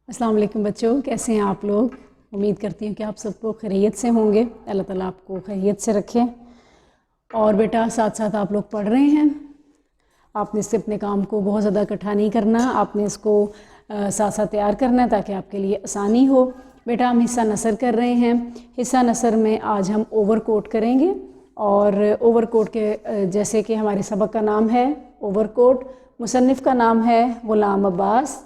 السلام علیکم بچوں، کیسے ہیں آپ لوگ؟ امید کرتی ہوں کہ آپ سب کو خیریت سے ہوں گے۔ اللہ تعالیٰ آپ کو خیریت سے رکھے۔ اور بیٹا ساتھ ساتھ آپ لوگ پڑھ رہے ہیں، آپ نے اس سے اپنے کام کو بہت زیادہ اکٹھا نہیں کرنا، آپ نے اس کو ساتھ ساتھ تیار کرنا ہے تاکہ آپ کے لیے آسانی ہو۔ بیٹا ہم حصہ نثر کر رہے ہیں۔ حصہ نثر میں آج ہم اوور کوٹ کریں گے، اور اوور کوٹ کے جیسے کہ ہمارے سبق کا نام ہے اوور کوٹ، مصنف کا نام ہے غلام عباس،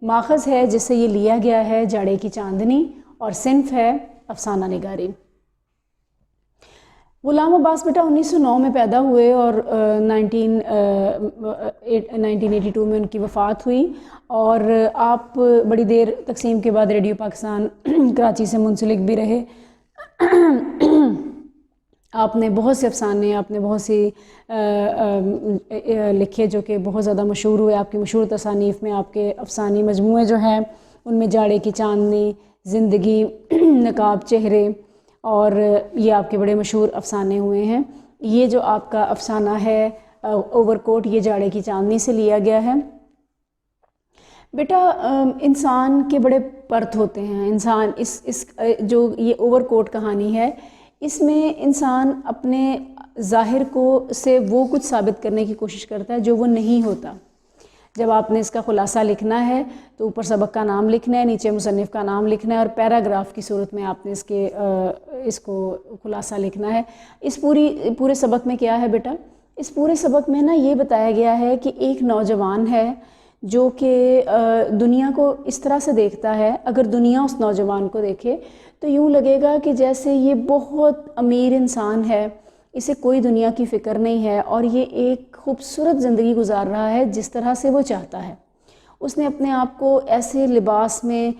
ماخذ ہے جس سے یہ لیا گیا ہے جاڑے کی چاندنی، اور صنف ہے افسانہ نگاری۔ غلام عباس بیٹا 1909 میں پیدا ہوئے اور 1982 میں ان کی وفات ہوئی، اور آپ بڑی دیر تقسیم کے بعد ریڈیو پاکستان کراچی سے منسلک بھی رہے۔ آپ نے بہت سے افسانے، آپ نے بہت سی لکھے جو کہ بہت زیادہ مشہور ہوئے۔ آپ کی مشہور تصانیف میں آپ کے افسانی مجموعے جو ہیں ان میں جاڑے کی چاندنی، زندگی، نقاب چہرے، اور یہ آپ کے بڑے مشہور افسانے ہوئے ہیں۔ یہ جو آپ کا افسانہ ہے اوور کوٹ، یہ جاڑے کی چاندنی سے لیا گیا ہے۔ بیٹا انسان کے بڑے پرت ہوتے ہیں۔ انسان اس جو یہ اوور کوٹ کہانی ہے، اس میں انسان اپنے ظاہر کو سے وہ کچھ ثابت کرنے کی کوشش کرتا ہے جو وہ نہیں ہوتا۔ جب آپ نے اس کا خلاصہ لکھنا ہے تو اوپر سبق کا نام لکھنا ہے، نیچے مصنف کا نام لکھنا ہے، اور پیراگراف کی صورت میں آپ نے اس کو خلاصہ لکھنا ہے۔ اس پورے سبق میں کیا ہے بیٹا؟ اس پورے سبق میں نا یہ بتایا گیا ہے کہ ایک نوجوان ہے جو کہ دنیا کو اس طرح سے دیکھتا ہے، اگر دنیا اس نوجوان کو دیکھے تو یوں لگے گا کہ جیسے یہ بہت امیر انسان ہے، اسے کوئی دنیا کی فکر نہیں ہے، اور یہ ایک خوبصورت زندگی گزار رہا ہے جس طرح سے وہ چاہتا ہے۔ اس نے اپنے آپ کو ایسے لباس میں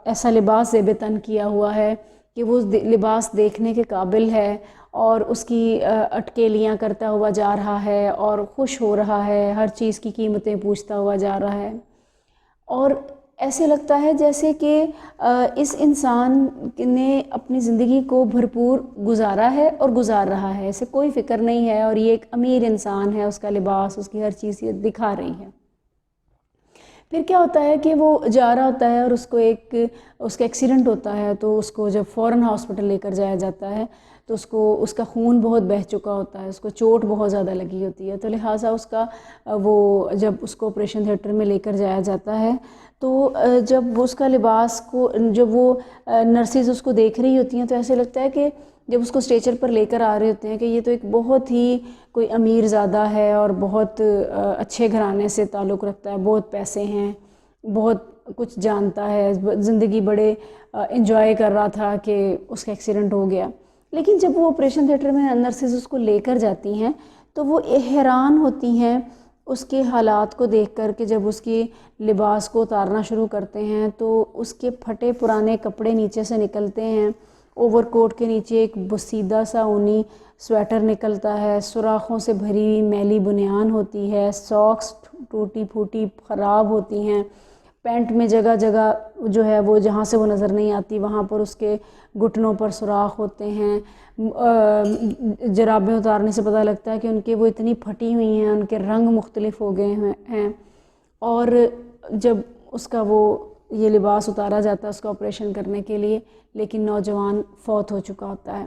ایسا لباس زیب تن کیا ہوا ہے کہ وہ لباس دیکھنے کے قابل ہے، اور اس کی اٹکیلیاں کرتا ہوا جا رہا ہے اور خوش ہو رہا ہے، ہر چیز کی قیمتیں پوچھتا ہوا جا رہا ہے، اور ایسے لگتا ہے جیسے کہ اس انسان نے اپنی زندگی کو بھرپور گزارا ہے اور گزار رہا ہے، اسے کوئی فکر نہیں ہے، اور یہ ایک امیر انسان ہے، اس کا لباس، اس کی ہر چیز یہ دکھا رہی ہے۔ پھر کیا ہوتا ہے کہ وہ جا رہا ہوتا ہے اور اس کا ایکسیڈنٹ ہوتا ہے، تو اس کو جب فوراً ہاسپٹل لے کر جایا جاتا ہے تو اس کا خون بہت بہہ چکا ہوتا ہے، اس کو چوٹ بہت زیادہ لگی ہوتی ہے، تو لہٰذا جب اس کو آپریشن تھیٹر میں لے کر جایا جاتا ہے تو جب اس کا لباس کو جب وہ نرسز اس کو دیکھ رہی ہوتی ہیں تو ایسے لگتا ہے کہ جب اس کو اسٹریچر پر لے کر آ رہے ہوتے ہیں کہ یہ تو ایک بہت ہی کوئی امیر زادہ ہے اور بہت اچھے گھرانے سے تعلق رکھتا ہے، بہت پیسے ہیں، بہت کچھ جانتا ہے، زندگی بڑے انجوائے کر رہا تھا کہ اس کا ایکسیڈنٹ ہو گیا۔ لیکن جب وہ آپریشن تھیٹر میں نرسز اس کو لے کر جاتی ہیں تو وہ حیران ہوتی ہیں اس کے حالات کو دیکھ کر کہ جب اس کی لباس کو اتارنا شروع کرتے ہیں تو اس کے پھٹے پرانے کپڑے نیچے سے نکلتے ہیں، اوور کوٹ کے نیچے ایک بسیدہ سا اونی سویٹر نکلتا ہے، سوراخوں سے بھری ہوئی میلی بنیان ہوتی ہے، ساکس ٹوٹی پھوٹی خراب ہوتی ہیں، پینٹ میں جگہ جگہ جو ہے وہ جہاں سے وہ نظر نہیں آتی وہاں پر اس کے گھٹنوں پر سوراخ ہوتے ہیں، جرابیں اتارنے سے پتہ لگتا ہے کہ ان کے وہ اتنی پھٹی ہوئی ہیں، ان کے رنگ مختلف ہو گئے ہیں، اور جب اس کا یہ لباس اتارا جاتا ہے اس کا آپریشن کرنے کے لیے، لیکن نوجوان فوت ہو چکا ہوتا ہے۔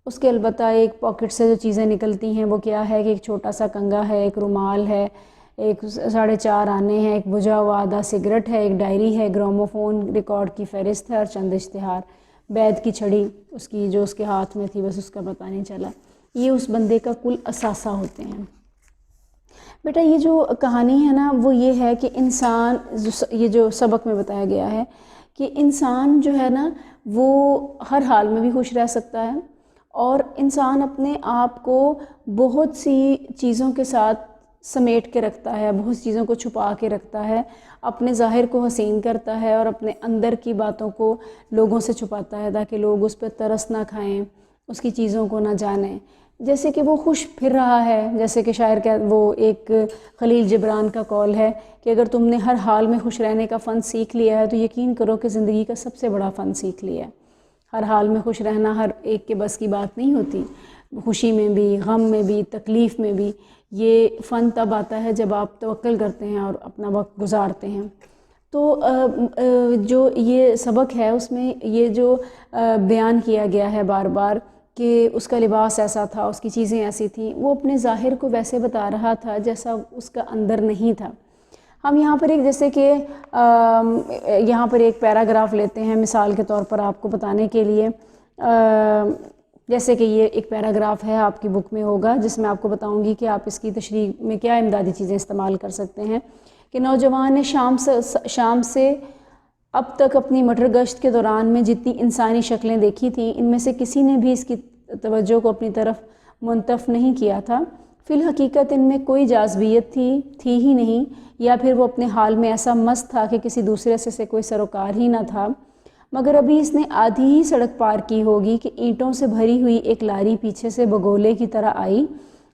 اس کے البتہ ایک پاکٹ سے جو چیزیں نکلتی ہیں وہ کیا ہے کہ ایک چھوٹا سا کنگھا ہے، ایک رومال ہے، ایک 4.5 آنے ہیں، ایک بجھا ہوا آدھا سگریٹ ہے، ایک ڈائری ہے، گراموفون ریکارڈ کی فہرست ہے، اور چند اشتہار۔ بیت کی چھڑی اس کی جو اس کے ہاتھ میں تھی، بس اس کا پتہ نہیں چلا۔ یہ اس بندے کا کل اثاثہ ہوتے ہیں۔ بیٹا یہ جو کہانی ہے نا وہ یہ ہے کہ انسان، یہ جو سبق میں بتایا گیا ہے کہ انسان جو ہے نا وہ ہر حال میں بھی خوش رہ سکتا ہے، اور انسان اپنے آپ کو بہت سی چیزوں کے ساتھ سمیٹ کے رکھتا ہے، بہت سی چیزوں کو چھپا کے رکھتا ہے، اپنے ظاہر کو حسین کرتا ہے اور اپنے اندر کی باتوں کو لوگوں سے چھپاتا ہے تاکہ لوگ اس پہ ترس نہ کھائیں، اس کی چیزوں کو نہ جانیں۔ جیسے کہ وہ خوش پھر رہا ہے، جیسے کہ شاعر کا وہ ایک خلیل جبران کا قول ہے کہ اگر تم نے ہر حال میں خوش رہنے کا فن سیکھ لیا ہے تو یقین کرو کہ زندگی کا سب سے بڑا فن سیکھ لیا ہے۔ ہر حال میں خوش رہنا ہر ایک کے بس کی بات نہیں ہوتی، خوشی میں بھی، غم میں بھی، تکلیف میں بھی۔ یہ فن تب آتا ہے جب آپ توکل کرتے ہیں اور اپنا وقت گزارتے ہیں۔ تو جو یہ سبق ہے اس میں یہ جو بیان کیا گیا ہے بار بار کہ اس کا لباس ایسا تھا، اس کی چیزیں ایسی تھیں، وہ اپنے ظاہر کو ویسے بتا رہا تھا جیسا اس کا اندر نہیں تھا۔ ہم یہاں پر ایک جیسے کہ یہاں پر ایک پیراگراف لیتے ہیں مثال کے طور پر آپ کو بتانے کے لیے، جیسے کہ یہ ایک پیراگراف ہے آپ کی بک میں ہوگا جس میں آپ کو بتاؤں گی کہ آپ اس کی تشریح میں کیا امدادی چیزیں استعمال کر سکتے ہیں کہ نوجوان نے شام سے اب تک اپنی مٹر گشت کے دوران میں جتنی انسانی شکلیں دیکھی تھیں ان میں سے کسی نے بھی اس کی توجہ کو اپنی طرف منتف نہیں کیا تھا۔ فی الحقیقت ان میں کوئی جاذبیت تھی ہی نہیں، یا پھر وہ اپنے حال میں ایسا مست تھا کہ کسی دوسرے سے کوئی سروکار ہی نہ تھا۔ مگر ابھی اس نے آدھی ہی سڑک پار کی ہوگی کہ اینٹوں سے بھری ہوئی ایک لاری پیچھے سے بگولے کی طرح آئی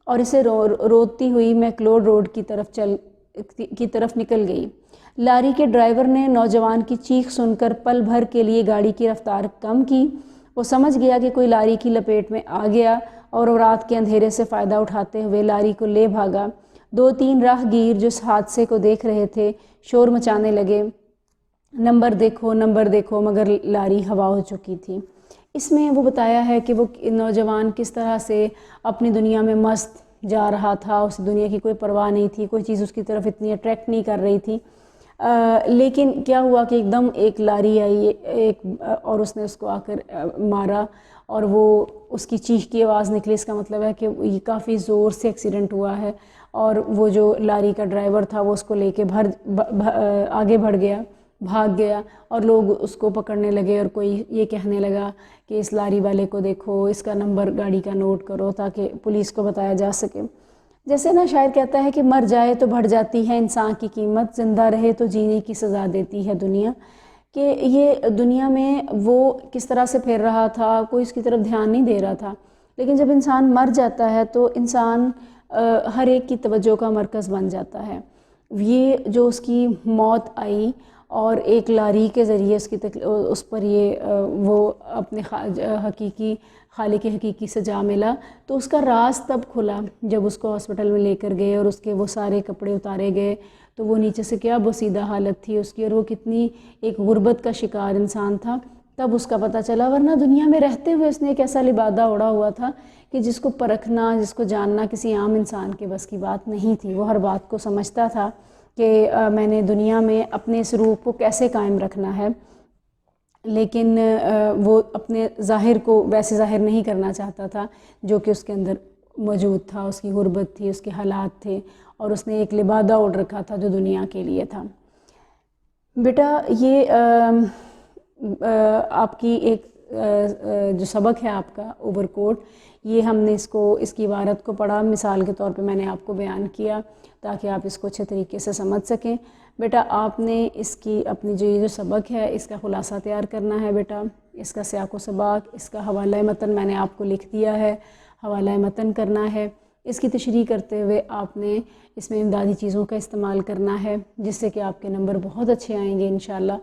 اور اسے روتی ہوئی میکلوڈ روڈ کی طرف نکل گئی۔ لاری کے ڈرائیور نے نوجوان کی چیخ سن کر پل بھر کے لیے گاڑی کی رفتار کم کی۔ وہ سمجھ گیا کہ کوئی لاری کی لپیٹ میں آ گیا اور وہ رات کے اندھیرے سے فائدہ اٹھاتے ہوئے لاری کو لے بھاگا۔ 2-3 راہ گیر جو اس حادثے کو دیکھ رہے تھے شور مچانے لگے، نمبر دیکھو، مگر لاری ہوا ہو چکی تھی۔ اس میں وہ بتایا ہے کہ وہ نوجوان کس طرح سے اپنی دنیا میں مست جا رہا تھا، اس دنیا کی کوئی پرواہ نہیں تھی، کوئی چیز اس کی طرف اتنی اٹریکٹ نہیں کر رہی تھی، لیکن کیا ہوا کہ ایک دم ایک لاری آئی اور اس نے اس کو آ کر مارا اور وہ اس کی چیخ کی آواز نکلی۔ اس کا مطلب ہے کہ یہ کافی زور سے ایکسیڈنٹ ہوا ہے اور وہ جو لاری کا ڈرائیور تھا وہ اس کو لے کے آگے بھاگ گیا اور لوگ اس کو پکڑنے لگے اور کوئی یہ کہنے لگا کہ اس لاری والے کو دیکھو، اس کا نمبر گاڑی کا نوٹ کرو تاکہ پولیس کو بتایا جا سکے۔ جیسے نا شاعر کہتا ہے کہ مر جائے تو بڑھ جاتی ہے انسان کی قیمت، زندہ رہے تو جینے کی سزا دیتی ہے دنیا، کہ یہ دنیا میں وہ کس طرح سے پھیر رہا تھا، کوئی اس کی طرف دھیان نہیں دے رہا تھا، لیکن جب انسان مر جاتا ہے تو انسان ہر ایک کی توجہ کا مرکز بن جاتا ہے۔ یہ جو اس کی موت آئی اور ایک لاری کے ذریعے اس پر وہ اپنے خالق حقیقی سے جا ملا، تو اس کا راز تب کھلا جب اس کو ہاسپٹل میں لے کر گئے اور اس کے وہ سارے کپڑے اتارے گئے تو وہ نیچے سے کیا بوسیدہ حالت تھی اس کی، اور وہ کتنی ایک غربت کا شکار انسان تھا، تب اس کا پتہ چلا۔ ورنہ دنیا میں رہتے ہوئے اس نے ایک ایسا لبادہ اڑا ہوا تھا کہ جس کو پرکھنا، جس کو جاننا کسی عام انسان کے بس کی بات نہیں تھی۔ وہ ہر بات کو سمجھتا تھا کہ میں نے دنیا میں اپنے اس روح کو کیسے قائم رکھنا ہے، لیکن وہ اپنے ظاہر کو ویسے ظاہر نہیں کرنا چاہتا تھا جو کہ اس کے اندر موجود تھا، اس کی غربت تھی، اس کے حالات تھے، اور اس نے ایک لبادہ اوڑھ رکھا تھا جو دنیا کے لیے تھا۔ بیٹا یہ آپ کی ایک جو سبق ہے آپ کا اوور کوٹ، یہ ہم نے اس کی عبارت کو پڑھا، مثال کے طور پہ میں نے آپ کو بیان کیا تاکہ آپ اس کو اچھے طریقے سے سمجھ سکیں۔ بیٹا آپ نے اس کی اپنی یہ جو سبق ہے اس کا خلاصہ تیار کرنا ہے بیٹا، اس کا سیاق و سباق، اس کا حوالہ متن میں نے آپ کو لکھ دیا ہے، حوالہ متن کرنا ہے۔ اس کی تشریح کرتے ہوئے آپ نے اس میں امدادی چیزوں کا استعمال کرنا ہے جس سے کہ آپ کے نمبر بہت اچھے آئیں گے انشاءاللہ۔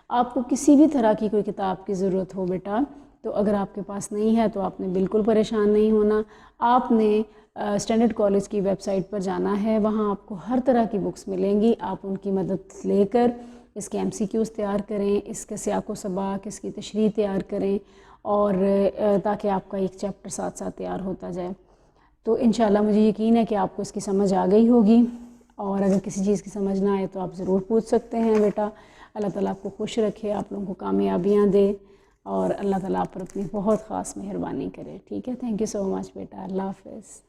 آپ کو کسی بھی طرح کی کوئی کتاب کی ضرورت ہو بیٹا تو اگر آپ کے پاس نہیں ہے تو آپ نے بالکل پریشان نہیں ہونا، آپ نے اسٹینڈرڈ کالج کی ویب سائٹ پر جانا ہے، وہاں آپ کو ہر طرح کی بکس ملیں گی، آپ ان کی مدد لے کر اس کے MCQs تیار کریں، اس کے سیاق و سباق، اس کی تشریح تیار کریں، اور تاکہ آپ کا ایک چیپٹر ساتھ ساتھ تیار ہوتا جائے۔ تو انشاءاللہ مجھے یقین ہے کہ آپ کو اس کی سمجھ آ گئی ہوگی، اور اگر کسی چیز کی سمجھ نہ آئے تو آپ ضرور پوچھ سکتے ہیں بیٹا۔ اللہ تعالیٰ آپ کو خوش رکھے، آپ لوگوں کو کامیابیاں دے، اور اللہ تعالیٰ آپ پر اپنی بہت خاص مہربانی کرے۔ ٹھیک ہے، تھینک یو سو مچ بیٹا، اللہ حافظ۔